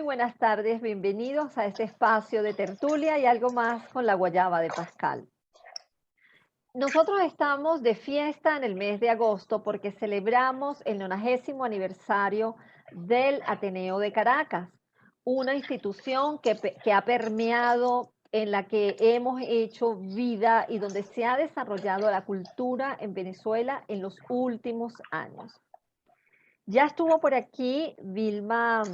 buenas tardes, bienvenidos a este espacio de tertulia y algo más con la guayaba de Pascal. Nosotros estamos de fiesta en el mes de agosto porque celebramos el 90º aniversario del Ateneo de Caracas, una institución que ha permeado, en la que hemos hecho vida y donde se ha desarrollado la cultura en Venezuela en los últimos años. Ya estuvo por aquí Vilma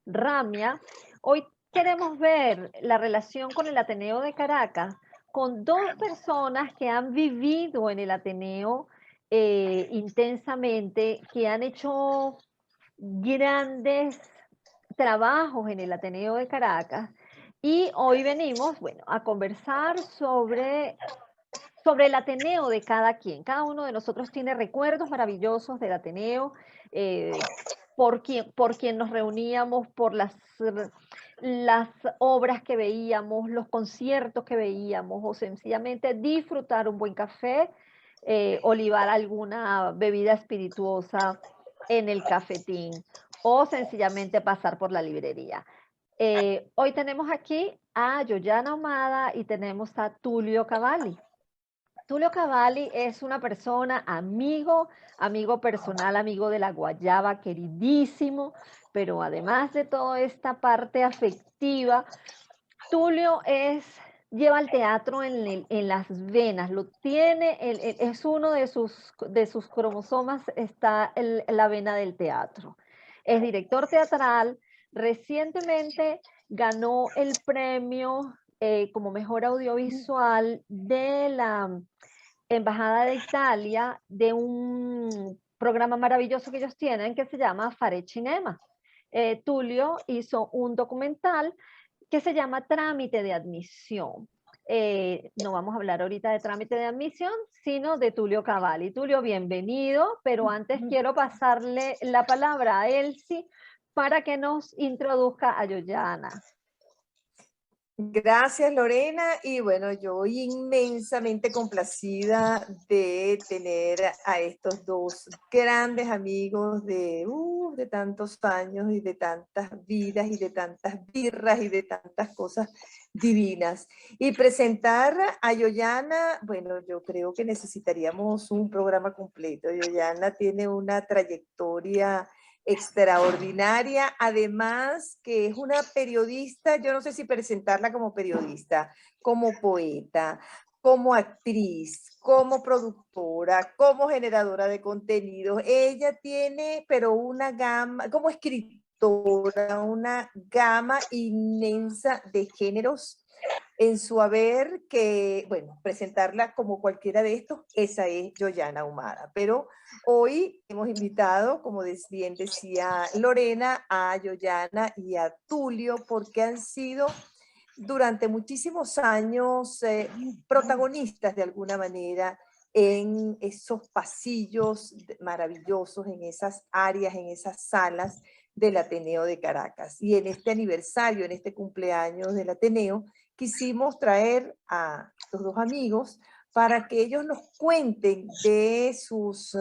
Ramia. Hoy queremos ver la relación con el Ateneo de Caracas, con dos personas que han vivido en el Ateneo intensamente, que han hecho grandes trabajos en el Ateneo de Caracas. Y hoy venimos, bueno, a conversar sobre el Ateneo de cada quien. Cada uno de nosotros tiene recuerdos maravillosos del Ateneo, eh, por quien nos reuníamos, por las obras que veíamos, los conciertos que veíamos, o sencillamente disfrutar un buen café, olivar alguna bebida espirituosa en el cafetín, o sencillamente pasar por la librería. Hoy tenemos aquí a Yoyana Ahumada y tenemos a Tulio Cavalli. Tulio Cavalli es una persona, amigo personal, amigo de la guayaba, queridísimo, pero además de toda esta parte afectiva, Tulio lleva el teatro en las venas, lo tiene, es uno de sus cromosomas, está la vena del teatro. Es director teatral, recientemente ganó el premio como mejor audiovisual de la Embajada de Italia, de un programa maravilloso que ellos tienen que se llama Fare Cinema. Tulio hizo un documental que se llama Trámite de Admisión. No vamos a hablar ahorita de trámite de admisión, sino de Tulio Cavalli. Tulio, bienvenido, pero antes quiero pasarle la palabra a Elsie para que nos introduzca a Yoyana. Gracias, Lorena, y bueno, yo inmensamente complacida de tener a estos dos grandes amigos de tantos años y de tantas vidas y de tantas birras y de tantas cosas divinas. Y presentar a Yoyana, bueno, yo creo que necesitaríamos un programa completo. Yoyana tiene una trayectoria extraordinaria, además que es una periodista, yo no sé si presentarla como periodista, como poeta, como actriz, como productora, como generadora de contenidos. Ella tiene, pero una gama, como escritora, una gama inmensa de géneros en su haber, que, bueno, presentarla como cualquiera de estos, esa es Yoyana Ahumada. Pero hoy hemos invitado, como bien decía Lorena, a Yoyana y a Tulio, porque han sido durante muchísimos años protagonistas de alguna manera en esos pasillos maravillosos, en esas áreas, en esas salas del Ateneo de Caracas. Y en este aniversario, en este cumpleaños del Ateneo, quisimos traer a estos dos amigos para que ellos nos cuenten de sus,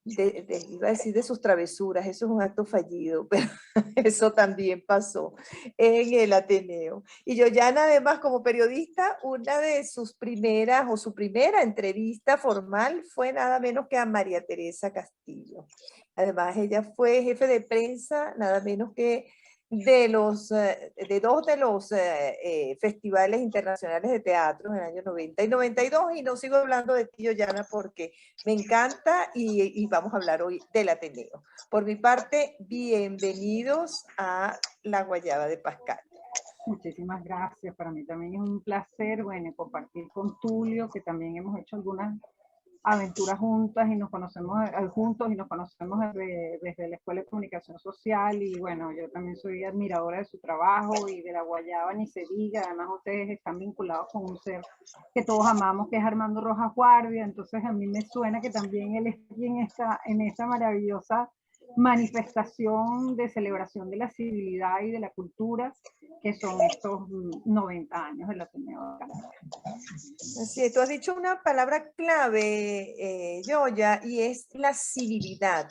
iba a decir de sus travesuras. Eso es un acto fallido, pero eso también pasó en el Ateneo. Y Yoyana, además, como periodista, una de sus primeras o su primera entrevista formal fue nada menos que a María Teresa Castillo. Además, ella fue jefe de prensa, nada menos que de dos de los festivales internacionales de teatro en el año 90 y 92, y no sigo hablando de ti, Yoyana, porque me encanta y vamos a hablar hoy del Ateneo. Por mi parte, bienvenidos a La Guayaba de Pascal. Muchísimas gracias, para mí también es un placer, bueno, compartir con Tulio, que también hemos hecho algunas aventuras juntas y nos conocemos juntos y nos conocemos desde la Escuela de Comunicación Social, y bueno, yo también soy admiradora de su trabajo y de la guayaba, ni se diga. Además ustedes están vinculados con un ser que todos amamos, que es Armando Rojas Guardia, entonces a mí me suena que también él está en esta maravillosa manifestación de celebración de la civilidad y de la cultura, que son estos 90 años del Ateneo de Caracas. Así es, tú has dicho una palabra clave, Yoya, y es la civilidad.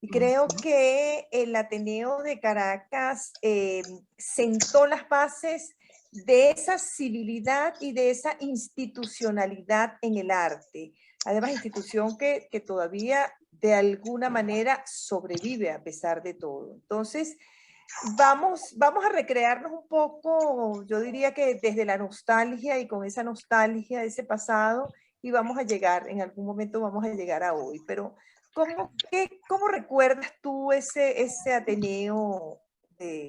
Y creo que el Ateneo de Caracas sentó las bases de esa civilidad y de esa institucionalidad en el arte. Además, institución que todavía de alguna manera sobrevive a pesar de todo. Entonces, vamos a recrearnos un poco, yo diría que desde la nostalgia y con esa nostalgia de ese pasado, y vamos a llegar, en algún momento vamos a llegar a hoy. Pero, ¿cómo recuerdas tú ese Ateneo,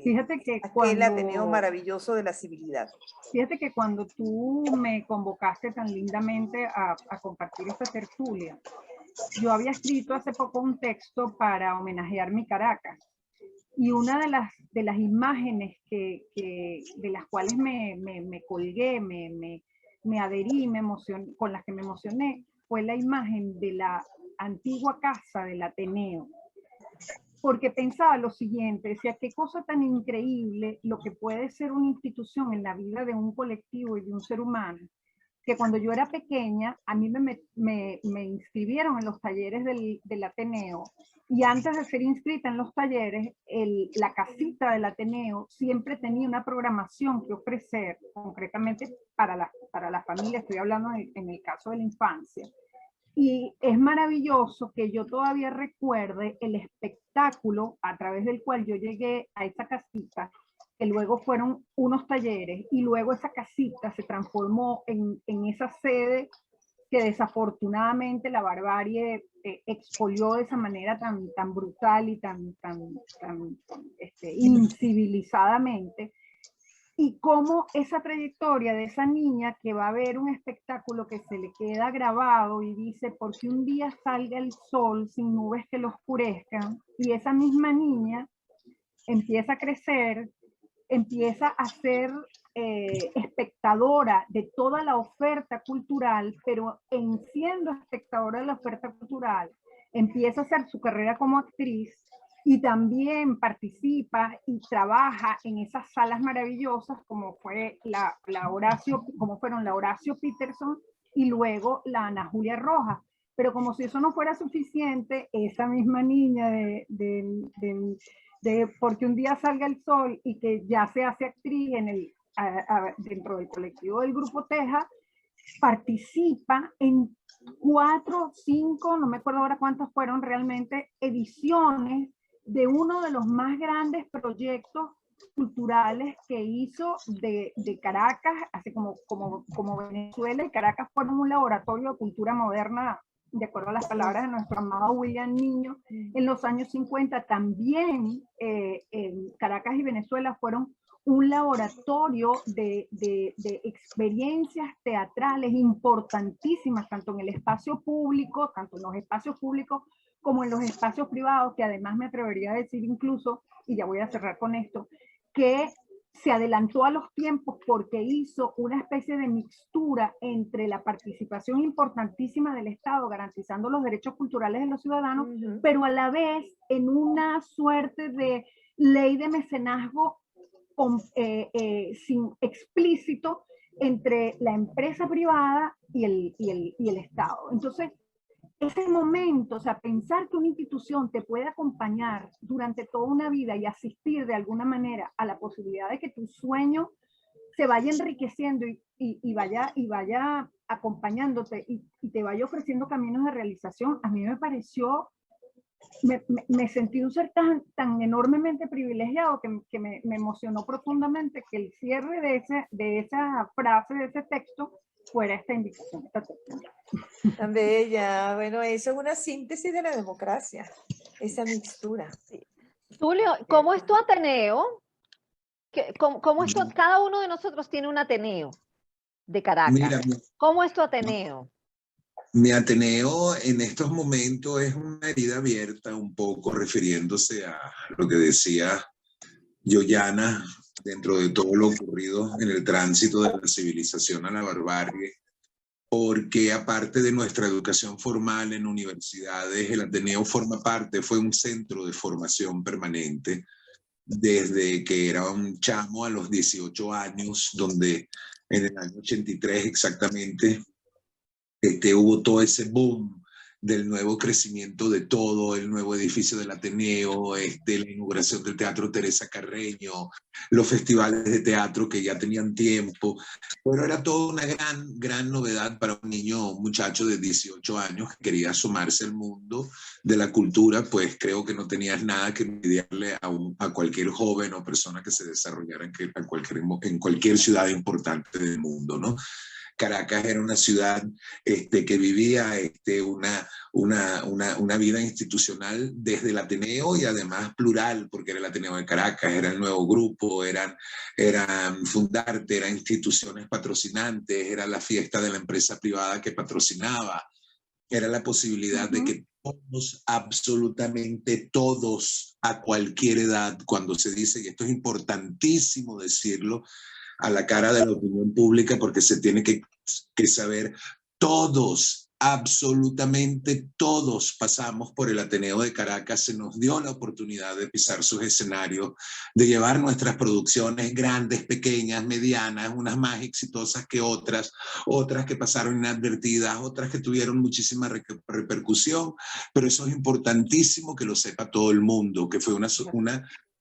Fíjate que aquel Ateneo maravilloso de la civilidad? Fíjate que cuando tú me convocaste tan lindamente a compartir esta tertulia, yo había escrito hace poco un texto para homenajear mi Caracas. Y una de las imágenes de las cuales me colgué, me adherí, con las que me emocioné, fue la imagen de la antigua casa del Ateneo. Porque pensaba lo siguiente, decía, qué cosa tan increíble lo que puede ser una institución en la vida de un colectivo y de un ser humano, que cuando yo era pequeña, a mí me inscribieron en los talleres del Ateneo, y antes de ser inscrita en los talleres, la casita del Ateneo siempre tenía una programación que ofrecer, concretamente para la familia, estoy hablando en el caso de la infancia. Y es maravilloso que yo todavía recuerde el espectáculo a través del cual yo llegué a esa casita, que luego fueron unos talleres, y luego esa casita se transformó en esa sede que desafortunadamente la barbarie expolió de esa manera tan brutal y tan incivilizadamente. Y cómo esa trayectoria de esa niña que va a ver un espectáculo que se le queda grabado y dice, porque un día salga el sol sin nubes que lo oscurezcan, y esa misma niña empieza a crecer, empieza a ser espectadora de toda la oferta cultural, pero en siendo espectadora de la oferta cultural, empieza a hacer su carrera como actriz, y también participa y trabaja en esas salas maravillosas como fueron la Horacio Peterson y luego la Ana Julia Rojas. Pero como si eso no fuera suficiente, esa misma niña porque un día salga el sol y que ya se hace actriz dentro del colectivo del Grupo Teja, participa en 4, 5, no me acuerdo ahora cuántas fueron realmente, ediciones de uno de los más grandes proyectos culturales que hizo de Caracas, así como Venezuela y Caracas fueron un laboratorio de cultura moderna, de acuerdo a las palabras de nuestro amado William Niño, en los años 50. También Caracas y Venezuela fueron un laboratorio de experiencias teatrales importantísimas, tanto en el espacio público, tanto en los espacios públicos como en los espacios privados, que además me atrevería a decir incluso, y ya voy a cerrar con esto, que se adelantó a los tiempos porque hizo una especie de mixtura entre la participación importantísima del Estado, garantizando los derechos culturales de los ciudadanos, pero a la vez en una suerte de ley de mecenazgo sin explícito entre la empresa privada y el Estado. Entonces, ese momento, o sea, pensar que una institución te puede acompañar durante toda una vida y asistir de alguna manera a la posibilidad de que tu sueño se vaya enriqueciendo y vaya acompañándote y te vaya ofreciendo caminos de realización, a mí me pareció, me sentí un ser tan enormemente privilegiado que me emocionó profundamente que el cierre de esa frase, de ese texto, fuera esta invitación. Tan bella. Bueno, eso es una síntesis de la democracia, esa mixtura. Sí. Tulio, ¿cómo es tu Ateneo? ¿Cómo es cada uno de nosotros tiene un Ateneo de Caracas? Mira, ¿cómo es tu Ateneo? Mi Ateneo en estos momentos es una herida abierta, un poco refiriéndose a lo que decía Yoyana dentro de todo lo ocurrido en el tránsito de la civilización a la barbarie, porque aparte de nuestra educación formal en universidades, el Ateneo forma parte, fue un centro de formación permanente desde que era un chamo a los 18 años, donde en el año 83 exactamente hubo todo ese boom del nuevo crecimiento de todo, el nuevo edificio del Ateneo, la inauguración del Teatro Teresa Carreño, los festivales de teatro que ya tenían tiempo, pero era toda una gran novedad para un niño, un muchacho de 18 años que quería asomarse al mundo de la cultura. Pues creo que no tenías nada que envidiarle a cualquier joven o persona que se desarrollara en cualquier ciudad importante del mundo, ¿no? Caracas era una ciudad que vivía una vida institucional desde el Ateneo y además plural, porque era el Ateneo de Caracas, era el nuevo grupo, eran Fundarte, eran instituciones patrocinantes, era la fiesta de la empresa privada que patrocinaba, era la posibilidad de que todos, absolutamente todos, a cualquier edad, cuando se dice, y esto es importantísimo decirlo, a la cara de la opinión pública, porque se tiene que saber, todos, absolutamente todos pasamos por el Ateneo de Caracas, se nos dio la oportunidad de pisar sus escenarios, de llevar nuestras producciones grandes, pequeñas, medianas, unas más exitosas que otras, otras que pasaron inadvertidas, otras que tuvieron muchísima repercusión, pero eso es importantísimo que lo sepa todo el mundo, que fue una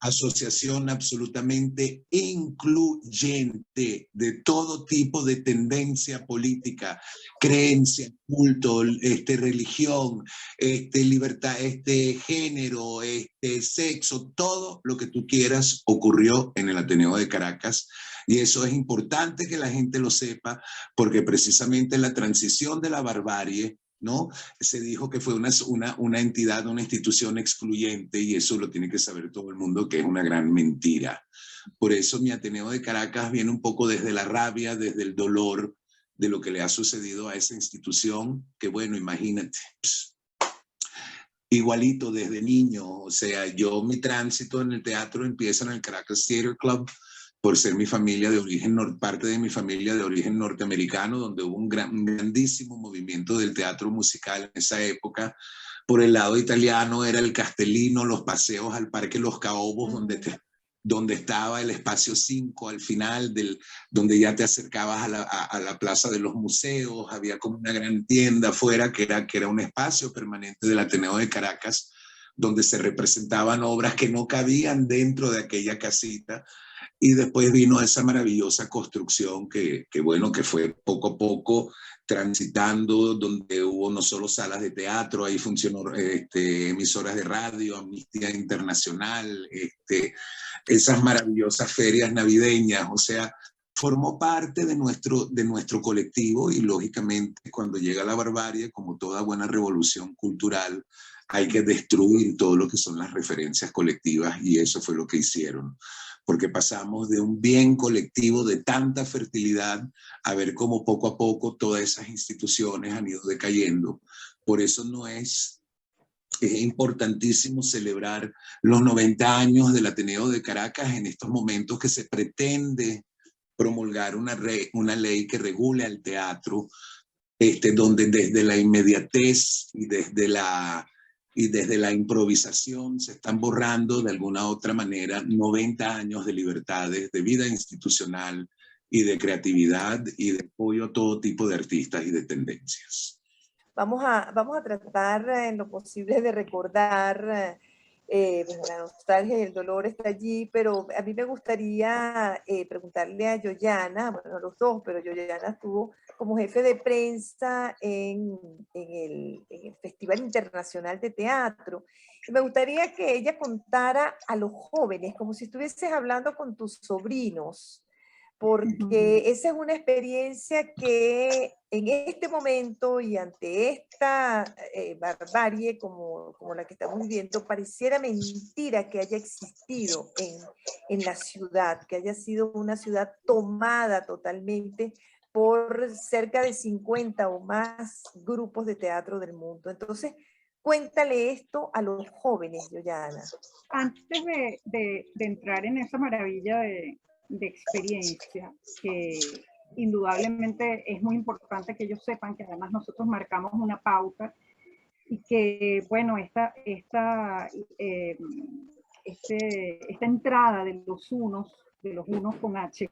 asociación absolutamente incluyente de todo tipo de tendencia política, creencia, culto, religión, libertad, género, sexo, todo lo que tú quieras ocurrió en el Ateneo de Caracas. Y eso es importante que la gente lo sepa, porque precisamente la transición de la barbarie, ¿no? Se dijo que fue una entidad, una institución excluyente, y eso lo tiene que saber todo el mundo, que es una gran mentira. Por eso mi Ateneo de Caracas viene un poco desde la rabia, desde el dolor de lo que le ha sucedido a esa institución, que bueno, imagínate, igualito desde niño. O sea, mi tránsito en el teatro empieza en el Caracas Theatre Club, por ser mi familia de origen, parte de mi familia de origen norteamericano, donde hubo un grandísimo movimiento del teatro musical en esa época. Por el lado italiano era el Castellino, los paseos al Parque Los Caobos, donde estaba el Espacio 5 al final, donde ya te acercabas a la Plaza de los Museos, había como una gran tienda afuera que era un espacio permanente del Ateneo de Caracas, donde se representaban obras que no cabían dentro de aquella casita. Y después vino esa maravillosa construcción que fue poco a poco transitando, donde hubo no solo salas de teatro, ahí funcionó emisoras de radio, Amnistía Internacional, esas maravillosas ferias navideñas. O sea, formó parte de nuestro colectivo, y lógicamente cuando llega la barbarie, como toda buena revolución cultural, hay que destruir todo lo que son las referencias colectivas, y eso fue lo que hicieron. Porque pasamos de un bien colectivo de tanta fertilidad a ver cómo poco a poco todas esas instituciones han ido decayendo. Por eso es importantísimo celebrar los 90 años del Ateneo de Caracas en estos momentos que se pretende promulgar una ley que regule al teatro, donde desde la inmediatez y desde la improvisación se están borrando de alguna otra manera 90 años de libertades, de vida institucional y de creatividad y de apoyo a todo tipo de artistas y de tendencias. Vamos a tratar en lo posible de recordar, bueno, la nostalgia y el dolor está allí, pero a mí me gustaría preguntarle a Yoyana, bueno, los dos, pero Yoyana estuvo como jefe de prensa en el Festival Internacional de Teatro. Y me gustaría que ella contara a los jóvenes, como si estuvieses hablando con tus sobrinos, porque esa es una experiencia que en este momento y ante esta barbarie como la que estamos viviendo, pareciera mentira que haya existido en la ciudad, que haya sido una ciudad tomada totalmente por cerca de 50 o más grupos de teatro del mundo. Entonces, cuéntale esto a los jóvenes, Yoyana. Antes de entrar en esa maravilla de experiencia, que indudablemente es muy importante que ellos sepan que además nosotros marcamos una pauta y que, bueno, esta entrada de los unos con H,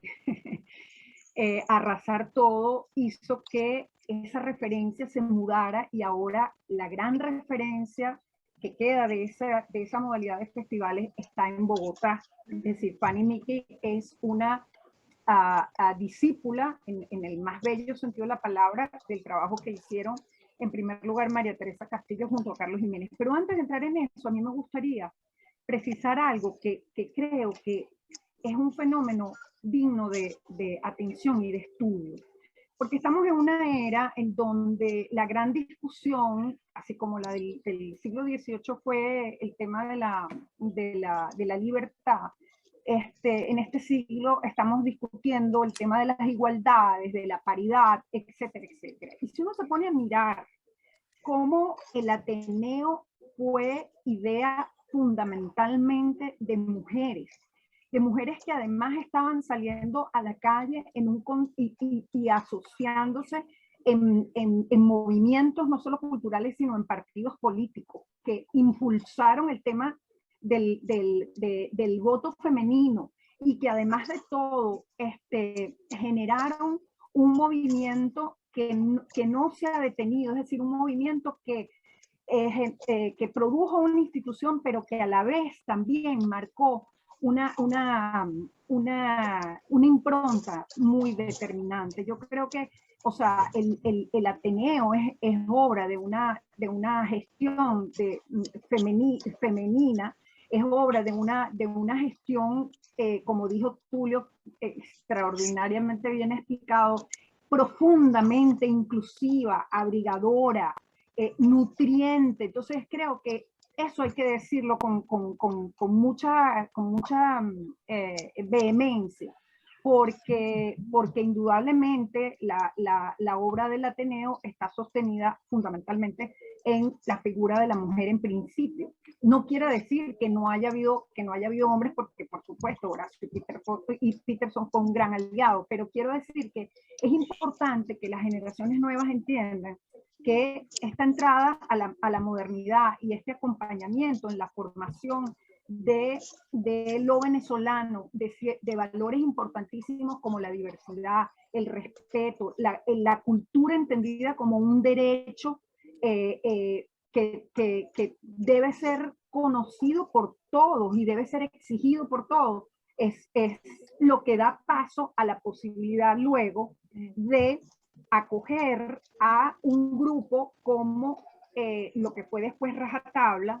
arrasar todo, hizo que esa referencia se mudara y ahora la gran referencia que queda de esa modalidad de festivales está en Bogotá. Es decir, Fanny Mickey es una discípula, en el más bello sentido de la palabra, del trabajo que hicieron en primer lugar María Teresa Castillo junto a Carlos Jiménez. Pero antes de entrar en eso, a mí me gustaría precisar algo que creo que es un fenómeno digno de atención y de estudio. Porque estamos en una era en donde la gran discusión, así como la del siglo XVIII fue el tema de la libertad, en este siglo estamos discutiendo el tema de las igualdades, de la paridad, etcétera, etcétera. Y si uno se pone a mirar cómo el Ateneo fue idea fundamentalmente de mujeres que además estaban saliendo a la calle y asociándose en movimientos no solo culturales, sino en partidos políticos, que impulsaron el tema del voto femenino y que además de todo generaron un movimiento que no se ha detenido, es decir, un movimiento que produjo una institución, pero que a la vez también marcó una impronta muy determinante. Yo creo que, o sea, el Ateneo es obra de una gestión femenina, es obra de una gestión, como dijo Tulio, extraordinariamente bien explicado, profundamente inclusiva, abrigadora, nutriente. Entonces creo que eso hay que decirlo con mucha vehemencia, porque indudablemente la obra del Ateneo está sostenida fundamentalmente en la figura de la mujer en principio. No quiere decir que no haya habido hombres, porque por supuesto Horacio y Peterson fue un gran aliado, pero quiero decir que es importante que las generaciones nuevas entiendan que esta entrada a la modernidad y este acompañamiento en la formación de lo venezolano, de valores importantísimos como la diversidad, el respeto, la cultura entendida como un derecho que debe ser conocido por todos y debe ser exigido por todos, es lo que da paso a la posibilidad luego de acoger a un grupo como lo que fue después Rajatabla,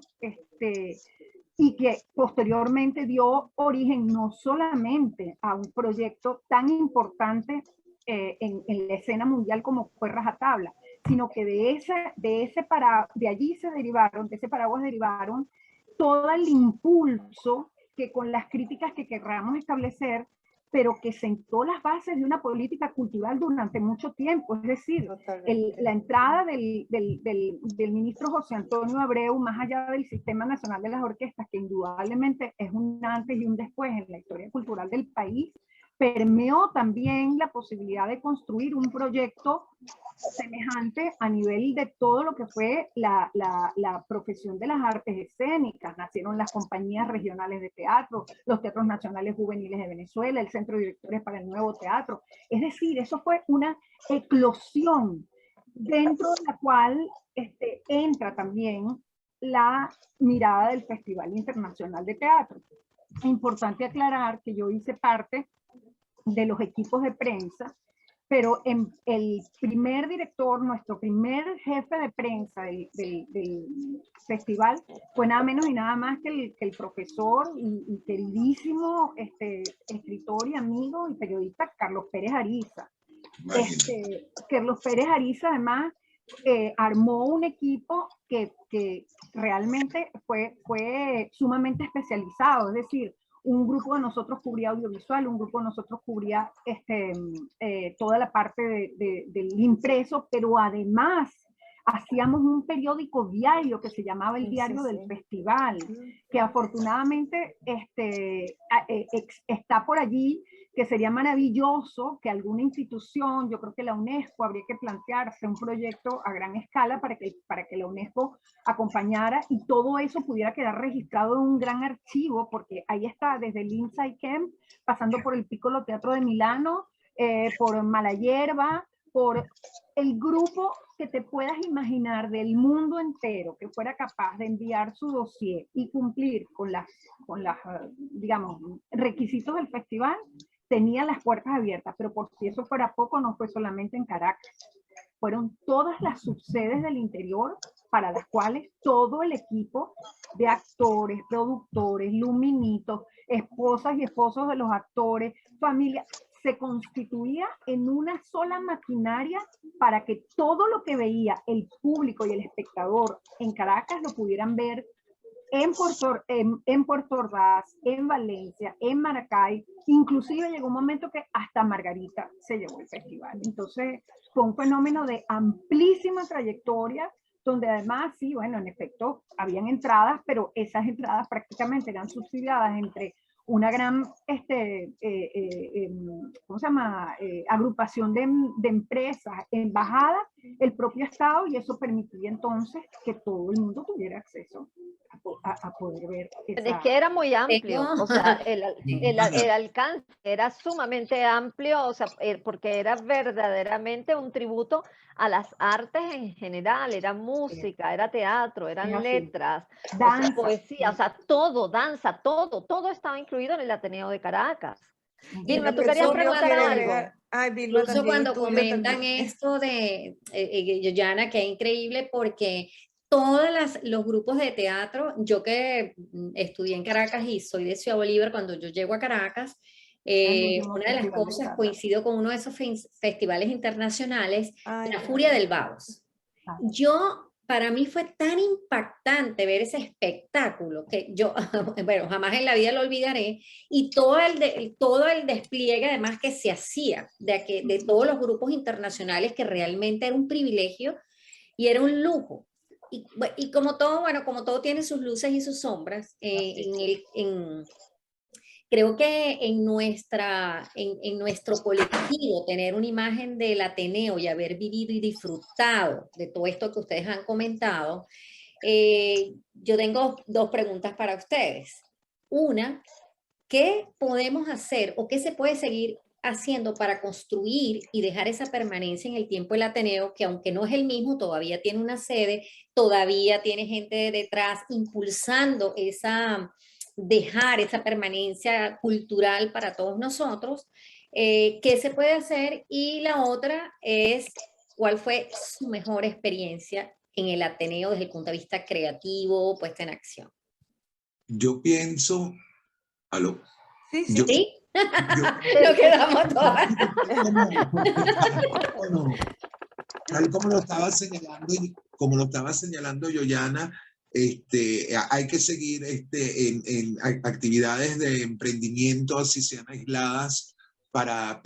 y que posteriormente dio origen no solamente a un proyecto tan importante en la escena mundial como fue Rajatabla, sino que de ese paraguas derivaron todo el impulso que, con las críticas que querramos establecer, pero que sentó las bases de una política cultural durante mucho tiempo. Es decir, la entrada del ministro José Antonio Abreu, más allá del Sistema Nacional de las Orquestas, que indudablemente es un antes y un después en la historia cultural del país, permeó también la posibilidad de construir un proyecto semejante a nivel de todo lo que fue la profesión de las artes escénicas. Nacieron las compañías regionales de teatro, los teatros nacionales juveniles de Venezuela, el Centro de Directores para el Nuevo Teatro. Es decir, eso fue una eclosión dentro de la cual entra también la mirada del Festival Internacional de Teatro. Es importante aclarar que yo hice parte de los equipos de prensa, pero el primer director, nuestro primer jefe de prensa del festival fue nada menos y nada más que el profesor y queridísimo escritor y amigo y periodista Carlos Pérez Ariza. Carlos Pérez Ariza además armó un equipo que realmente fue sumamente especializado, es decir, un grupo de nosotros cubría audiovisual, un grupo de nosotros cubría toda la parte del impreso, pero además hacíamos un periódico diario que se llamaba El Diario del Festival, que afortunadamente está por allí, que sería maravilloso que alguna institución, yo creo que la UNESCO, habría que plantearse un proyecto a gran escala para que la UNESCO acompañara y todo eso pudiera quedar registrado en un gran archivo, porque ahí está desde el Inside Camp, pasando por el Piccolo Teatro de Milano, por Malayerba, por el grupo que te puedas imaginar del mundo entero que fuera capaz de enviar su dossier y cumplir con las digamos, requisitos del festival, tenía las puertas abiertas. Pero por si eso fuera poco, no fue solamente en Caracas. Fueron todas las subsedes del interior para las cuales todo el equipo de actores, productores, luminitos, esposas y esposos de los actores, familia, se constituía en una sola maquinaria para que todo lo que veía el público y el espectador en Caracas lo pudieran ver en Puerto Ordaz, en Valencia, en Maracay. Inclusive llegó un momento que hasta Margarita se llevó el festival. Entonces fue un fenómeno de amplísima trayectoria, donde además, sí, bueno, en efecto, habían entradas, pero esas entradas prácticamente eran subsidiadas entre una gran, ¿cómo se llama? Agrupación de empresas, embajadas, el propio Estado, y eso permitía entonces que todo el mundo tuviera acceso a poder ver esa... Es que era muy amplio, o sea, el alcance era sumamente amplio, o sea, porque era verdaderamente un tributo a las artes en general, era música, era teatro, eran letras, danza, o sea, poesía, o sea, todo, danza, todo estaba incluido en el Ateneo de Caracas. Vilma, tú querías preguntar algo. Ay, Vilma, incluso también, cuando comentan también. esto de Yoyana, que es increíble porque todos los grupos de teatro, yo que estudié en Caracas y soy de Ciudad Bolívar, cuando yo llego a Caracas, una de las cosas, coincido con uno de esos festivales internacionales, La Furia del Vamos. Para mí fue tan impactante ver ese espectáculo que yo, bueno, jamás en la vida lo olvidaré, y todo el despliegue además que se hacía de todos los grupos internacionales, que realmente era un privilegio y era un lujo. Y como todo, bueno, como todo tiene sus luces y sus sombras, creo que en nuestro colectivo tener una imagen del Ateneo y haber vivido y disfrutado de todo esto que ustedes han comentado, yo tengo dos preguntas para ustedes. Una, ¿qué podemos hacer o qué se puede seguir haciendo para construir y dejar esa permanencia en el tiempo del Ateneo, que aunque no es el mismo, todavía tiene una sede, todavía tiene gente detrás impulsando dejar esa permanencia cultural para todos nosotros? ¿Qué se puede hacer? Y la otra es, ¿cuál fue su mejor experiencia en el Ateneo desde el punto de vista creativo, puesta en acción? Yo pienso... ¿Aló? Sí. Lo quedamos todas. Tal como lo estaba señalando Yoyana, hay que seguir en actividades de emprendimiento, así sean aisladas, para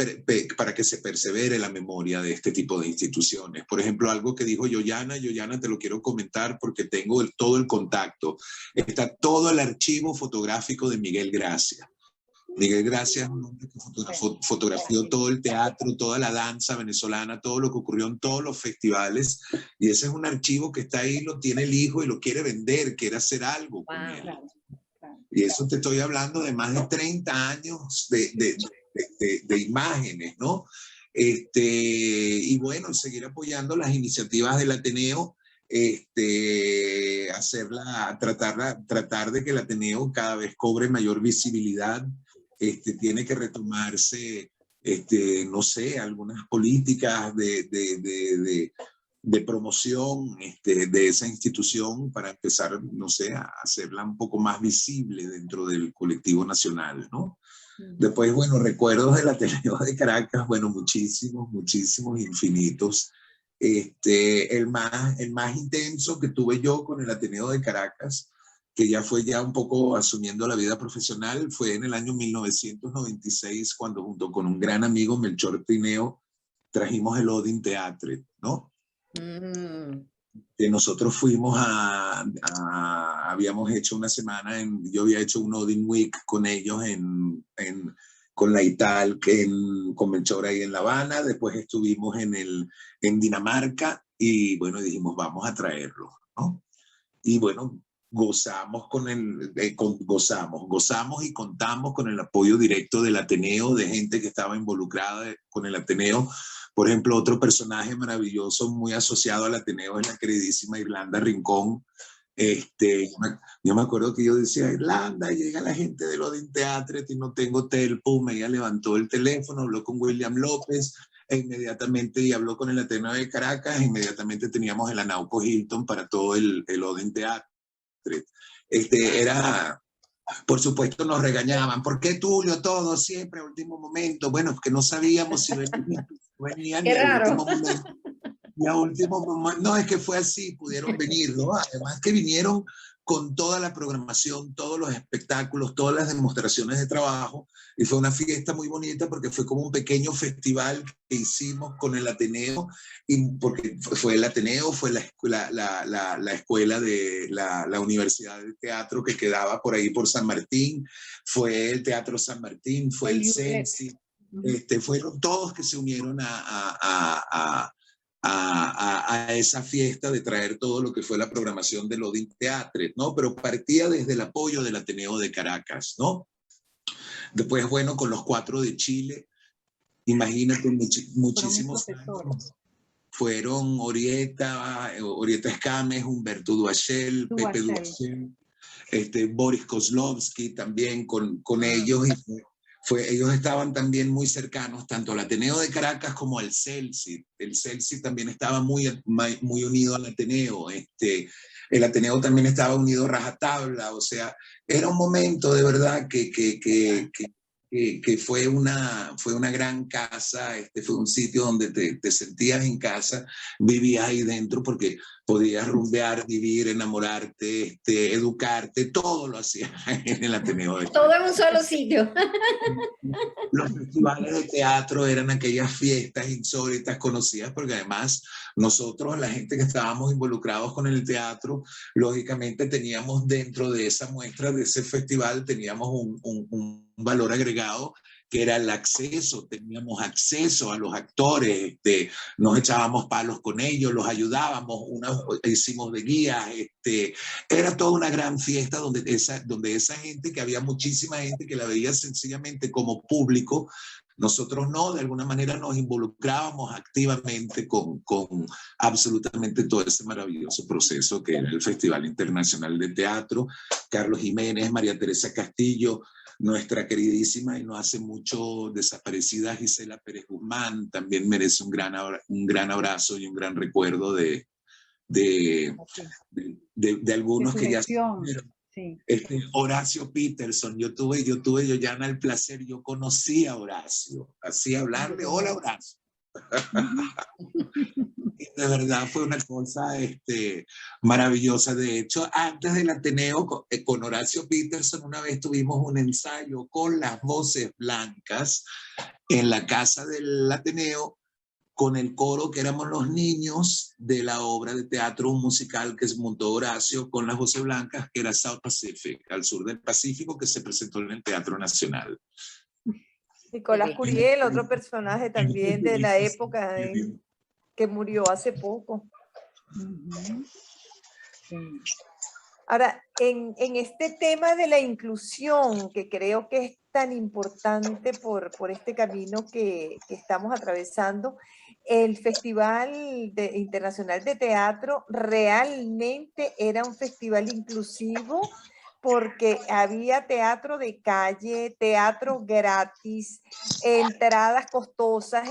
que se persevere la memoria de este tipo de instituciones. Por ejemplo, algo que dijo Yoyana, te lo quiero comentar porque tengo todo el contacto. Está todo el archivo fotográfico de Miguel Gracia. Miguel Gracia es un hombre que fotografió todo el teatro, toda la danza venezolana, todo lo que ocurrió en todos los festivales, y ese es un archivo que está ahí, lo tiene el hijo y lo quiere vender, quiere hacer algo con él. Y eso te estoy hablando de más de 30 años de imágenes, ¿no? Y bueno, seguir apoyando las iniciativas del Ateneo, tratar de que el Ateneo cada vez cobre mayor visibilidad. Tiene que retomarse, no sé, algunas políticas de promoción de esa institución para empezar, no sé, a hacerla un poco más visible dentro del colectivo nacional, ¿no? Después, bueno, recuerdos del Ateneo de Caracas, bueno, muchísimos, infinitos. El más intenso que tuve yo con el Ateneo de Caracas, que ya fue un poco asumiendo la vida profesional, fue en el año 1996, cuando junto con un gran amigo, Melchor Tineo, trajimos el Odin Theatre, ¿no? Que nosotros fuimos habíamos hecho una semana, yo había hecho un Odin Week con ellos con la Ital, con Melchor ahí en La Habana. Después estuvimos en Dinamarca y bueno, dijimos, vamos a traerlo, ¿no? Y bueno, gozamos y contamos con el apoyo directo del Ateneo, de gente que estaba involucrada con el Ateneo, Por ejemplo, otro personaje maravilloso, muy asociado al Ateneo, es la queridísima Irlanda Rincón. Yo me acuerdo que yo decía, Irlanda, llega la gente de Odeon Theatre y no tengo Telpum. Ella levantó el teléfono, habló con William López e inmediatamente, y habló con el Ateneo de Caracas, e inmediatamente teníamos el Anauco Hilton para todo el Odeon Theatre. Por supuesto nos regañaban, ¿por qué Tulio todo siempre a último momento? Bueno, que no sabíamos si venían Qué y al raro. último momento. Y a último momento, no, es que fue así, pudieron venir, ¿no? Además que vinieron con toda la programación, todos los espectáculos, todas las demostraciones de trabajo, y fue una fiesta muy bonita porque fue como un pequeño festival que hicimos con el Ateneo, y porque fue el Ateneo, fue la escuela de la Universidad de Teatro que quedaba por ahí por San Martín, fue el Teatro San Martín, fue el CENSI, fueron todos que se unieron a esa fiesta de traer todo lo que fue la programación del Odeon Theatre, ¿no? Pero partía desde el apoyo del Ateneo de Caracas, ¿no? Después, bueno, con los 4 de Chile, imagínate, muchísimos años. Fueron Orieta Escames, Humberto Duachel, Pepe Duachel, Boris Kozlovsky también con ellos, y ellos estaban también muy cercanos, tanto al Ateneo de Caracas como al CELSI. El CELSI también estaba muy unido al Ateneo. El Ateneo también estaba unido a rajatabla. O sea, era un momento de verdad que fue una gran casa. Fue un sitio donde te sentías en casa, vivías ahí dentro porque podías rumbear, vivir, enamorarte, educarte, todo lo hacías en el Ateneo de Caracas. Todo en un solo sitio. Los festivales de teatro eran aquellas fiestas insólitas, conocidas, porque además nosotros, la gente que estábamos involucrados con el teatro, lógicamente teníamos dentro de esa muestra, de ese festival, teníamos un valor agregado, que era el acceso. Teníamos acceso a los actores, nos echábamos palos con ellos, los ayudábamos, hicimos de guías, era toda una gran fiesta donde esa gente, que había muchísima gente que la veía sencillamente como público, nosotros no, de alguna manera nos involucrábamos activamente con absolutamente todo ese maravilloso proceso que era el Festival Internacional de Teatro. Carlos Jiménez, María Teresa Castillo, nuestra queridísima y no hace mucho desaparecida Gisela Pérez Guzmán, también merece un gran abrazo y un gran recuerdo de algunos que ya se fueron. Sí. Horacio Peterson, yo tuve, Yoyana, el placer, yo conocí a Horacio, así hablarle, hola Horacio. De verdad fue una cosa maravillosa. De hecho, antes del Ateneo, con Horacio Peterson, una vez tuvimos un ensayo con las Voces Blancas en la casa del Ateneo, con el coro que éramos los niños de la obra de teatro musical que montó Horacio con las Voces Blancas, que era South Pacific, al sur del Pacífico, que se presentó en el Teatro Nacional. Nicolás Curiel, otro personaje también de la época que murió hace poco. Ahora, en este tema de la inclusión, que creo que es tan importante por este camino que estamos atravesando, el Festival Internacional de Teatro realmente era un festival inclusivo, porque había teatro de calle, teatro gratis, entradas costosas,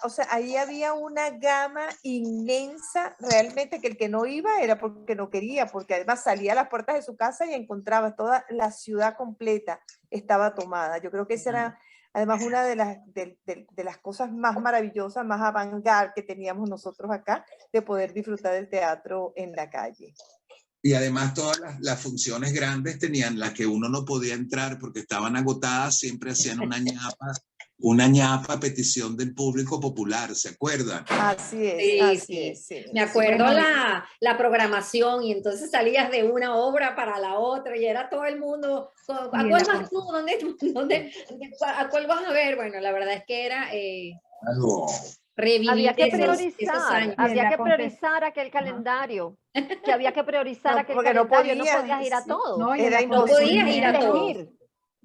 o sea, ahí había una gama inmensa, realmente, que el que no iba era porque no quería, porque además salía a las puertas de su casa y encontraba toda la ciudad completa, estaba tomada. Yo creo que esa era además una de las cosas más maravillosas, más avant-garde que teníamos nosotros acá, de poder disfrutar del teatro en la calle. Y además todas las funciones grandes tenían, las que uno no podía entrar porque estaban agotadas, siempre hacían una ñapa a petición del público popular, ¿se acuerdan? Así es, sí, así es. Sí. Me acuerdo bueno, la programación, y entonces salías de una obra para la otra y era todo el mundo, ¿a cuál vas tú? ¿A cuál vas a ver? Bueno, la verdad es que era... Había que priorizar aquel calendario, que había que priorizar aquel calendario, no podías ir a todos. No podías ir a todos.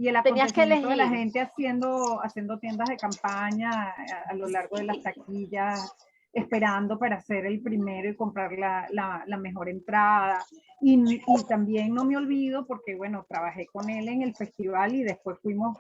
y el Tenías que acontecimiento de la elegir. gente haciendo tiendas de campaña a lo largo de las taquillas, esperando para ser el primero y comprar la mejor entrada. Y también no me olvido, porque bueno, trabajé con él en el festival y después fuimos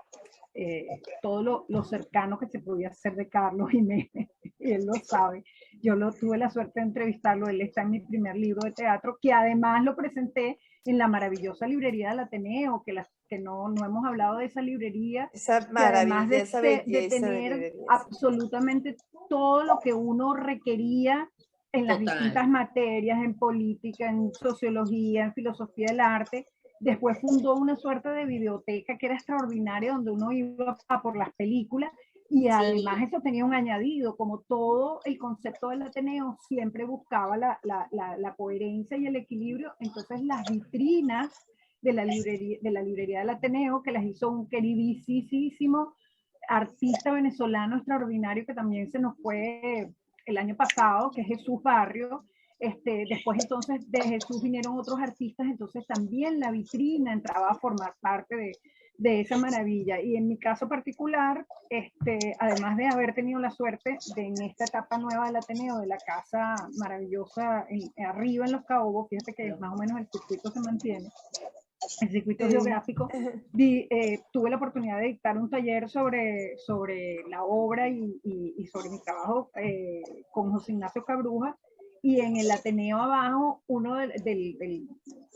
todo lo cercano que se podía hacer de Carlos Jiménez, y él lo sabe. Yo tuve la suerte de entrevistarlo, él está en mi primer libro de teatro, que además lo presenté en la maravillosa librería del Ateneo, que no hemos hablado de esa librería, Esa que además maravilla, esa de belleza de tener librería. absolutamente todo lo que uno requería en las distintas materias, en política, en sociología, en filosofía del arte. Después fundó una suerte de biblioteca que era extraordinaria, donde uno iba a por las películas, y además Sí. eso tenía un añadido, como todo el concepto del Ateneo siempre buscaba la coherencia y el equilibrio. Entonces las vitrinas de la librería del Ateneo, que las hizo un queridísimo artista venezolano extraordinario que también se nos fue el año pasado, que es Jesús Barrio. Después entonces de Jesús vinieron otros artistas, entonces también la vitrina entraba a formar parte de esa maravilla. Y en mi caso particular, además de haber tenido la suerte de en esta etapa nueva del Ateneo, de la casa maravillosa arriba en Los Caobos, fíjate que más o menos el circuito se mantiene, el circuito geográfico, tuve la oportunidad de dictar un taller sobre la obra y sobre mi trabajo con José Ignacio Cabruja, y en el Ateneo abajo, uno del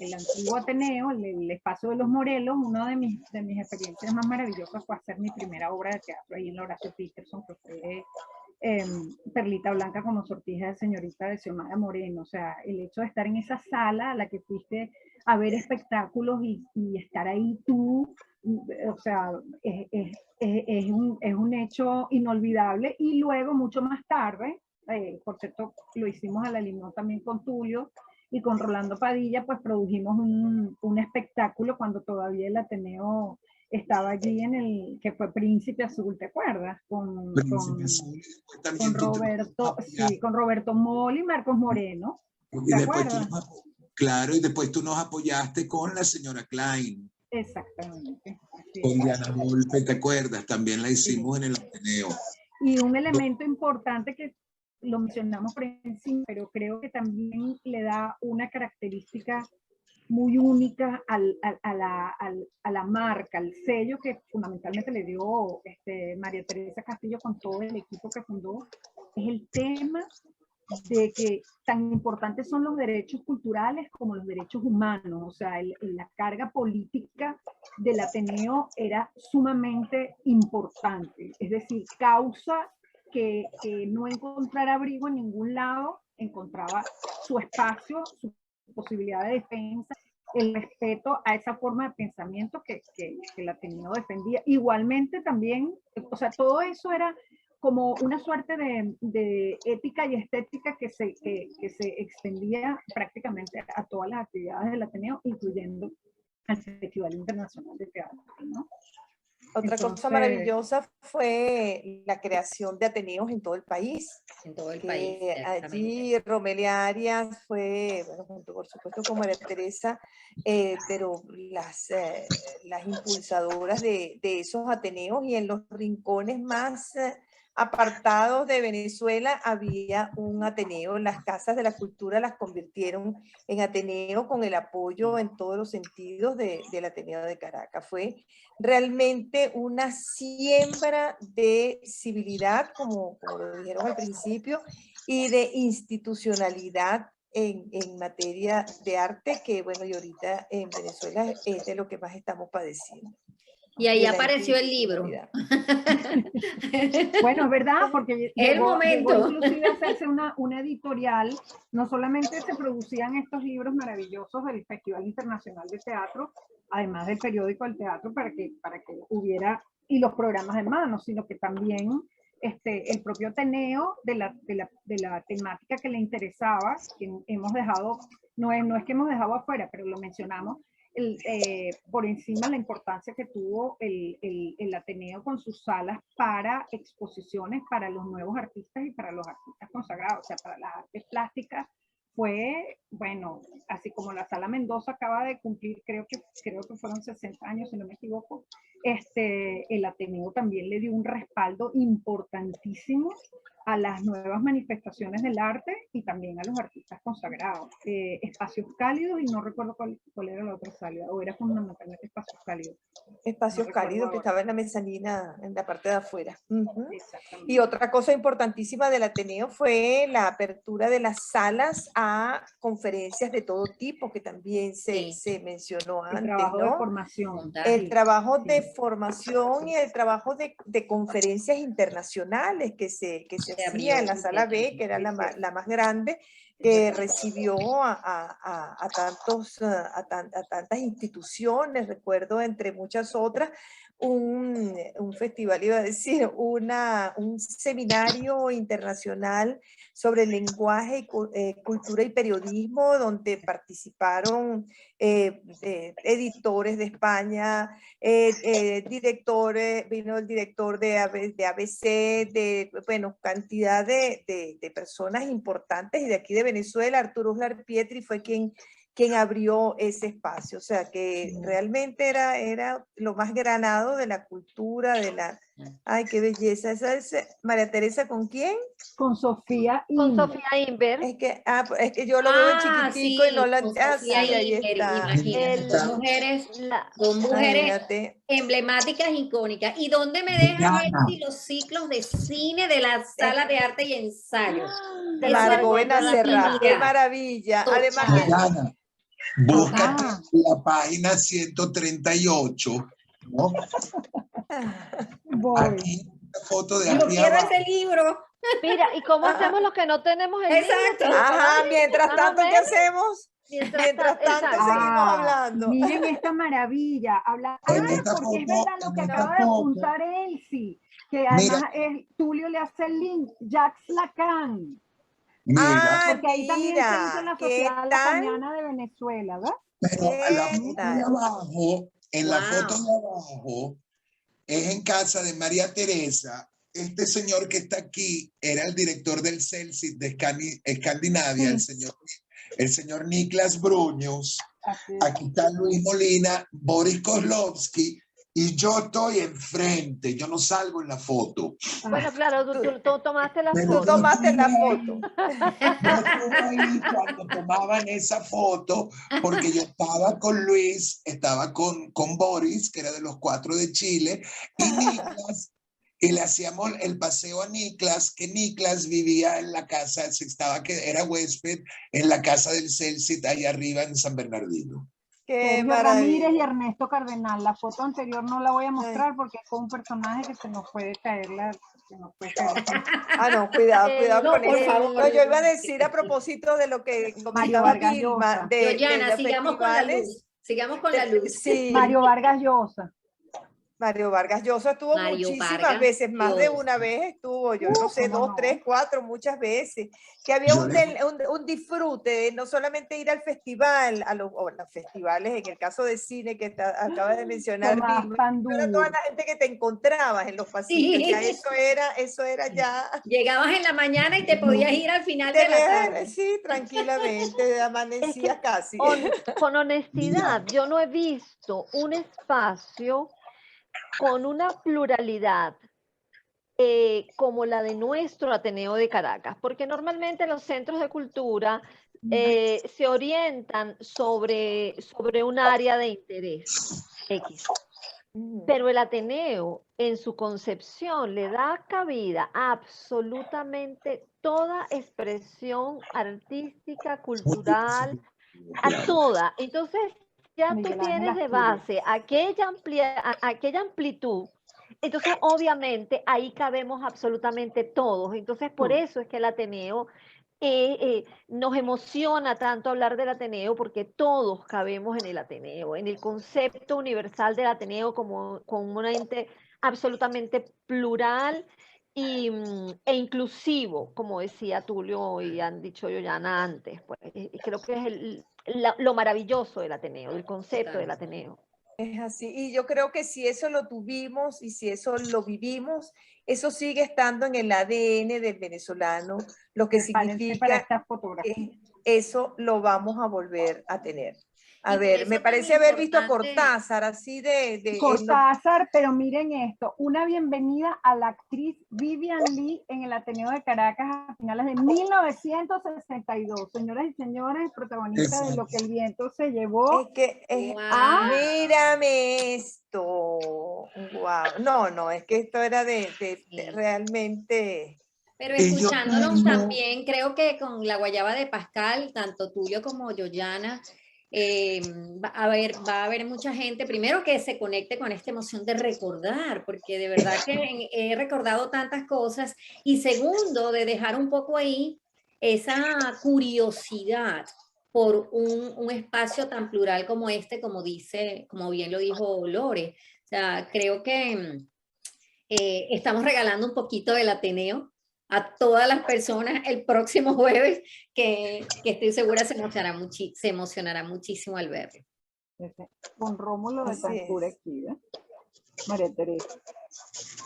antiguo Ateneo, el espacio de los Morelos, una de mis experiencias más maravillosas fue hacer mi primera obra de teatro ahí en la Horacio Peterson, que fue Perlita Blanca como sortija de señorita de Xiomara Moreno. O sea, el hecho de estar en esa sala a la que fuiste a ver espectáculos y estar ahí tú, o sea, es un hecho inolvidable. Y luego, mucho más tarde, por cierto, lo hicimos a la Limón también con Tulio y con Rolando Padilla, pues produjimos un espectáculo cuando todavía el Ateneo estaba allí que fue Príncipe Azul, ¿te acuerdas? Con Roberto, sí, con Roberto Moll y Marcos Moreno. Y después claro, y después tú nos apoyaste con la señora Klein. Exactamente. Con Diana Volpe, ¿te acuerdas? También la hicimos en el Ateneo. Y un elemento importante que lo mencionamos por encima, pero creo que también le da una característica muy única a la marca, al sello que fundamentalmente le dio María Teresa Castillo con todo el equipo que fundó, es el tema de que tan importantes son los derechos culturales como los derechos humanos. O sea, la carga política del Ateneo era sumamente importante. Es decir, causa que no encontrara abrigo en ningún lado, encontraba su espacio, su posibilidad de defensa, el respeto a esa forma de pensamiento que el Ateneo defendía. Igualmente también, o sea, todo eso era como una suerte de ética y estética que se extendía prácticamente a todas las actividades del Ateneo, incluyendo al Festival Internacional de Teatro, ¿no? Otra cosa maravillosa fue la creación de ateneos en todo el país. En todo el país. Allí Romelia Arias fue, bueno, junto por supuesto con María Teresa, pero las impulsadoras de esos ateneos, y en los rincones más apartados de Venezuela había un ateneo. Las casas de la cultura las convirtieron en ateneo con el apoyo en todos los sentidos del Ateneo de Caracas. Fue realmente una siembra de civilidad, como lo dijeron al principio, y de institucionalidad en materia de arte, que bueno, y ahorita en Venezuela es de lo que más estamos padeciendo. Y ahí apareció el libro. Bueno, es verdad, porque llegó inclusive a hacerse una editorial. No solamente se producían estos libros maravillosos del Festival Internacional de Teatro, además del periódico El Teatro, para que hubiera, y los programas de mano, sino que también el propio Ateneo de la temática que le interesaba, que hemos dejado, no es que hemos dejado afuera, pero lo mencionamos, por encima la importancia que tuvo el Ateneo con sus salas para exposiciones para los nuevos artistas y para los artistas consagrados, o sea, para las artes plásticas fue, bueno, así como la Sala Mendoza acaba de cumplir, creo que fueron 60 años, si no me equivoco, el Ateneo también le dio un respaldo importantísimo a las nuevas manifestaciones del arte y también a los artistas consagrados. Espacios cálidos, y no recuerdo cuál era la otra sala, o era fundamentalmente Espacios cálidos. Espacios No cálidos que recuerdo estaba en la mezanina, en la parte de afuera. Ujú. exactamente. Y otra cosa importantísima del Ateneo fue la apertura de las salas a conferencias de todo tipo, que también Sí. se mencionó El antes, trabajo de ¿no? formación. Total. El trabajo Sí. de formación y el trabajo de conferencias internacionales que se hacía abrió en la sala B, que era la más grande, que recibió a tantas instituciones, recuerdo, entre muchas otras, un festival, iba a decir, un seminario internacional sobre lenguaje, cultura y periodismo, donde participaron editores de España, directores, vino el director de ABC, bueno, cantidad de personas importantes, y de aquí de Venezuela, Arturo Uslar Pietri fue quien abrió ese espacio. O sea que realmente era lo más granado de la cultura, de la... Ay, qué belleza. ¿Esa es María Teresa con quién? Con Sofía Con Inver. Sofía Inver. Es que yo lo veo de chiquitico Sí, y no la... con Ah, Sofía sí, ahí Inver, está. imagínate, dos mujeres Imagínate. emblemáticas, icónicas. ¿Y dónde me dejan Elsie los ciclos de cine de la sala de arte y ensayo? De Eso es Margot Margot Benacerra, qué divina. maravilla. Total. Además que Diana, búscate Ajá. la página 138, ¿no? Voy. Aquí, una foto de Yo aquí quiero abajo. ese libro. Mira, ¿y cómo Ajá. hacemos los que no tenemos el Exacto. libro? Pero Ajá, mientras más o tanto, ¿qué menos, hacemos? Mientras tanto, exacto. seguimos hablando. Miren esta maravilla. En esta Porque es foto, verdad lo que en esta acaba de foto, apuntar Elsie, que mira, además Tulio le hace el link, Jacques Lacan, mira, Ah, porque ahí también se hizo mira, la ¿qué Sociedad tal? Lacaniana de Venezuela, ¿verdad? pero a la ¿Qué foto de tal? abajo, en la foto Wow. de abajo, es en casa de María Teresa. Este señor que está aquí era el director del CELSID de Escandinavia, Sí. el señor Niklas Bruños. Así es. Aquí está Luis Molina, Boris Kozlovsky, y yo estoy enfrente, yo no salgo en la foto. Bueno, claro, tú tomaste la Pero Tú foto. tomaste la foto. Yo estuve ahí cuando tomaban esa foto, porque yo estaba con Luis, estaba con Boris, que era de los 4 de Chile, y Niklas, y le hacíamos el paseo a Niklas, que Niklas vivía en la casa, que era huésped en la casa del Celsit, ahí arriba en San Bernardino. Qué Sergio Ramírez y maravilla. Ernesto Cardenal. La foto anterior no la voy a mostrar porque es con un personaje que se nos puede caer Ah, no, cuidado No, con por eso. favor. No, yo iba a decir a propósito de lo que Mario comentaba Vargas Vilma, Llosa. de Georgiana, los sigamos con la festivales. luz. Sigamos con la luz. Sí, Mario Vargas Llosa. Mario Vargas Llosa estuvo Mario muchísimas Vargas veces, más de Llosa. una vez estuvo, yo no sé, ¿cómo 2, no? 3, 4, muchas veces, que había Yo un disfrute de no solamente ir al festival, o los festivales, en el caso de cine que acaba de mencionar Tomás Vilma, Pandur. era toda la gente que te encontrabas en los pasillos, Sí. ya eso era ya... Llegabas en la mañana y te podías ir al final Te de la ves, tarde. sí, tranquilamente, Es amanecía que casi. con honestidad, yo no he visto un espacio con una pluralidad como la de nuestro Ateneo de Caracas, porque normalmente los centros de cultura se orientan sobre un área de interés X. Pero el Ateneo, en su concepción, le da cabida a absolutamente toda expresión artística, cultural, a toda. Entonces, ya tú Miguel Ángel tienes de Asturias. base aquella amplitud. Entonces, obviamente, ahí cabemos absolutamente todos. Entonces, por eso es que el Ateneo nos emociona tanto hablar del Ateneo, porque todos cabemos en el Ateneo, en el concepto universal del Ateneo como un ente absolutamente plural e inclusivo, como decía Tulio y han dicho Yoyana antes. Pues, creo que es lo maravilloso del Ateneo, del concepto del Ateneo. Es así, y yo creo que si eso lo tuvimos y si eso lo vivimos, eso sigue estando en el ADN del venezolano, lo que Me parece para significa esta fotografía. eso lo vamos a volver a tener. A Y por ver, eso me tan parece haber visto a importante- Cortázar así Cortázar, pero miren esto, una bienvenida a la actriz Vivian Lee en el Ateneo de Caracas a finales de 1962. Señoras y señores, protagonista de Lo que el viento se llevó. Es que, Wow. mírame esto. Wow. No, es que esto era de realmente. Pero Ellos escuchándonos no- también, creo que con la guayaba de Pascal, tanto tuyo como Yoyana, va a haber mucha gente, primero que se conecte con esta emoción de recordar, porque de verdad que he recordado tantas cosas, y segundo, de dejar un poco ahí esa curiosidad por un espacio tan plural como este, como dice, como bien lo dijo Lore. O sea, creo que estamos regalando un poquito del Ateneo a todas las personas el próximo jueves, que estoy segura se emocionará muchísimo al verlo. Con Rómulo de Así Tancura es. aquí, ¿eh? María Teresa.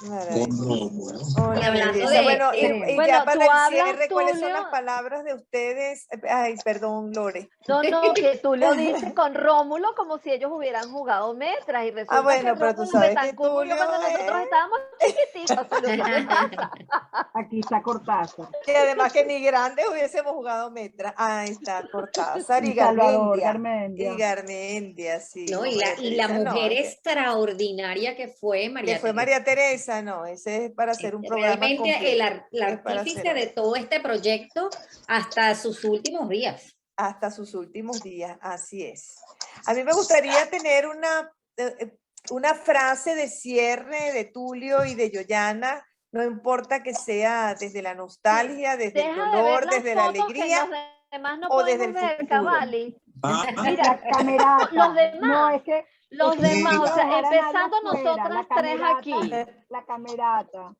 Maravilloso. Con Y hablando Belleza. de- Bueno, y Bueno, ya para tú el hablas, cierre, ¿cuáles son las Tulio. palabras de ustedes? Ay, perdón, Lore. No, que tú lo dices con Rómulo como si ellos hubieran jugado metras y resulta bueno, que pero tú Rómulo sabes que Betancourt murió cuando Tulio nosotros estábamos chiquititos. Tulio, ¿qué te pasa? Aquí está Cortázar. Y además que ni grandes hubiésemos jugado metra. Ahí está Cortázar y Y Salvador Garmendia. Garmendia. Y Garmendia, sí. ¿No? o Y María la Teresa, no, mujer es que- extraordinaria que fue que María fue Teresa. María Teresa, no, ese es para hacer un programa Realmente completo. la Es para artífice hacer de todo este proyecto hasta sus últimos días. hasta sus últimos días, así es. A mí me gustaría tener una frase de cierre de Tulio y de Yoyana, no importa que sea desde la nostalgia, desde el Deja de ver dolor, las desde la fotos que alegría los demás no o desde podemos el ver, futuro. Cavalli. Ah, Mira, La camerata. los demás. No, es que Los es que demás, no o quiero sea, dejar a nadie empezando afuera. nosotras La tres camerata, aquí. La camerata.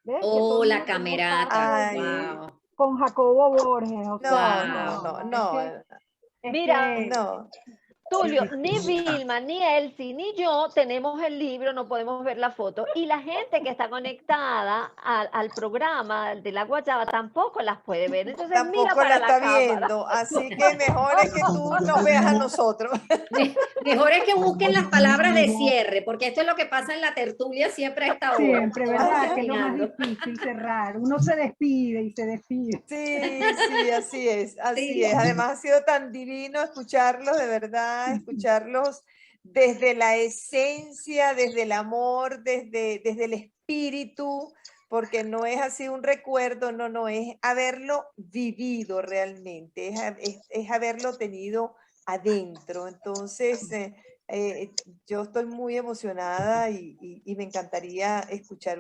¿Ves? Que Oh, todo el la mundo tomó camerata. parte Ay. Wow. con Jacobo Borges. O sea, No, es Mira, que no. Tulio, ni Vilma, ni Elsie, ni yo tenemos el libro, no podemos ver la foto. Y la gente que está conectada al programa de la Guayaba tampoco las puede ver. Entonces mira Tampoco para la la está cámara. viendo, así que mejor es que tú nos veas a nosotros. Mejor es que busquen las palabras de cierre, porque esto es lo que pasa en la tertulia siempre a esta hora. siempre, cuando vamos ¿verdad? Que es lo más terminando. difícil cerrar. Uno se despide y se despide. Sí, así es, así Sí. es. Además ha sido tan divino escucharlos, de verdad, escucharlos desde la esencia, desde el amor, desde el espíritu, porque no es así un recuerdo, no, es haberlo vivido realmente, es haberlo tenido adentro. Entonces, yo estoy muy emocionada y me encantaría escuchar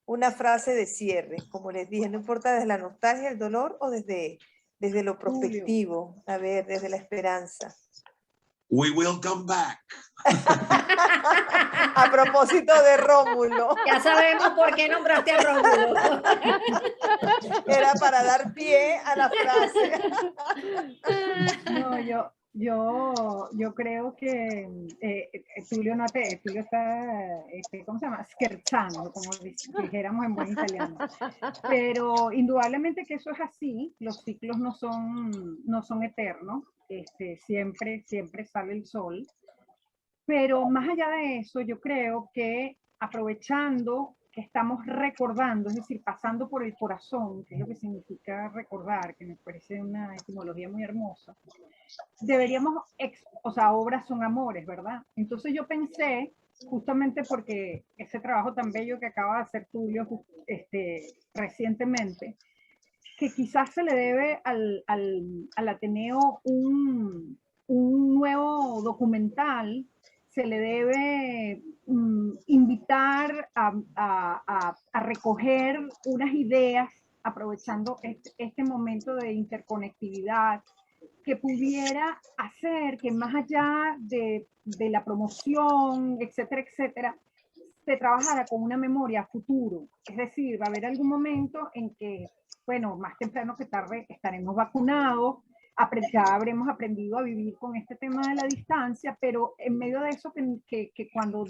una frase de cierre, como les dije, no importa desde la nostalgia, el dolor o desde lo prospectivo, a ver, desde la esperanza. we will come back. A propósito de Rómulo, Ya sabemos por qué nombraste a Rómulo. era para dar pie a la frase. No, yo creo que Tulio, Tulio está, ¿cómo se llama? Scherzando, como dijéramos en buen italiano. Pero indudablemente que eso es así, los ciclos no son eternos, siempre sale el sol. Pero más allá de eso, yo creo que aprovechando que estamos recordando, es decir, pasando por el corazón, que es lo que significa recordar, que me parece una etimología muy hermosa, deberíamos, o sea, obras son amores, ¿verdad? Entonces yo pensé, justamente porque ese trabajo tan bello que acaba de hacer Tulio recientemente, que quizás se le debe al Ateneo un nuevo documental, se le debe invitar a recoger unas ideas, aprovechando este momento de interconectividad, que pudiera hacer que más allá de la promoción, etcétera, se trabajara con una memoria a futuro. Es decir, va a haber algún momento en que, bueno, más temprano que tarde estaremos vacunados, ya habremos aprendido a vivir con este tema de la distancia, pero en medio de eso que cuando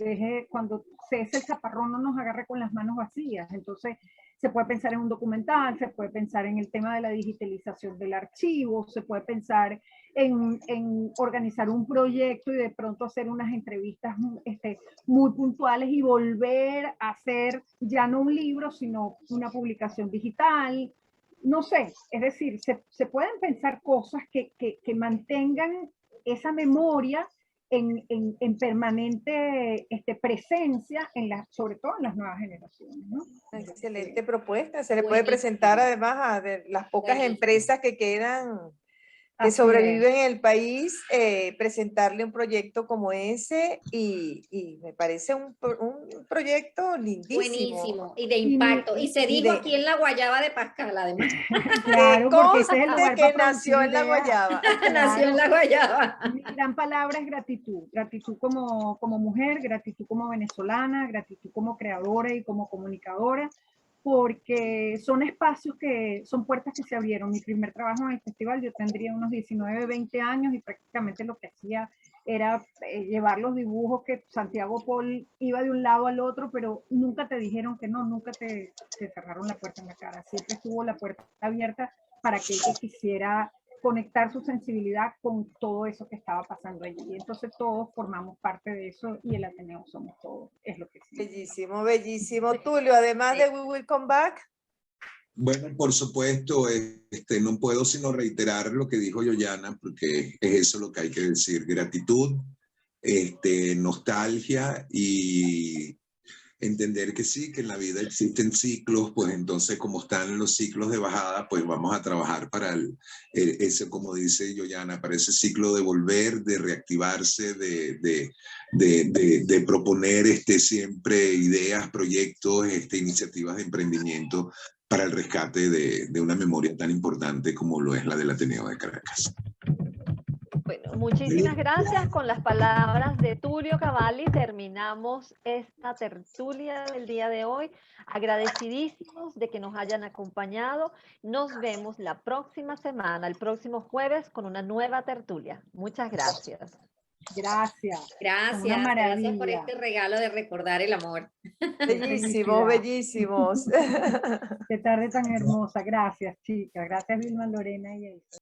cese el chaparrón no nos agarre con las manos vacías. Entonces se puede pensar en un documental, se puede pensar en el tema de la digitalización del archivo, se puede pensar en organizar un proyecto y de pronto hacer unas entrevistas muy puntuales y volver a hacer ya no un libro, sino una publicación digital. No sé, es decir, se pueden pensar cosas que mantengan esa memoria en permanente presencia, sobre todo en las nuevas generaciones, ¿no? Excelente propuesta. Se le puede presentar además a las pocas empresas que quedan, que sobreviven en el país, presentarle un proyecto como ese y me parece un proyecto lindísimo. Buenísimo y de impacto. Y se dijo aquí en la Guayaba de Pascal, además. Claro, porque ese es el lugar que nació en la Guayaba. Nació en la Guayaba. Mi gran palabra es gratitud. Gratitud como mujer, gratitud como venezolana, gratitud como creadora y como comunicadora, porque son espacios son puertas que se abrieron. Mi primer trabajo en el festival, yo tendría unos 19, 20 años y prácticamente lo que hacía era llevar los dibujos que Santiago Paul iba de un lado al otro, pero nunca te dijeron que no, nunca te cerraron la puerta en la cara. Siempre estuvo la puerta abierta para aquel que quisiera conectar su sensibilidad con todo eso que estaba pasando allí. Y entonces todos formamos parte de eso y el Ateneo somos todos, es lo que sí. Bellísimo, bellísimo. Tulio, además de We Will Come Back. Bueno, por supuesto, no puedo sino reiterar lo que dijo Yoyana, porque es eso lo que hay que decir: gratitud, nostalgia y entender que sí, que en la vida existen ciclos, pues entonces como están los ciclos de bajada, pues vamos a trabajar para ese, como dice Yoyana, para ese ciclo de volver, de reactivarse, de proponer siempre ideas, proyectos, iniciativas de emprendimiento para el rescate de una memoria tan importante como lo es la del Ateneo de Caracas. Bueno, muchísimas gracias. Con las palabras de Tulio Cavalli terminamos esta tertulia del día de hoy. Agradecidísimos de que nos hayan acompañado. Nos vemos la próxima semana, el próximo jueves, con una nueva tertulia. Muchas gracias. Gracias. Gracias por este regalo de recordar el amor. Bellísimos, bellísimos. Qué tarde tan hermosa. Gracias, chicas. Gracias, Vilma, Lorena y Elsa.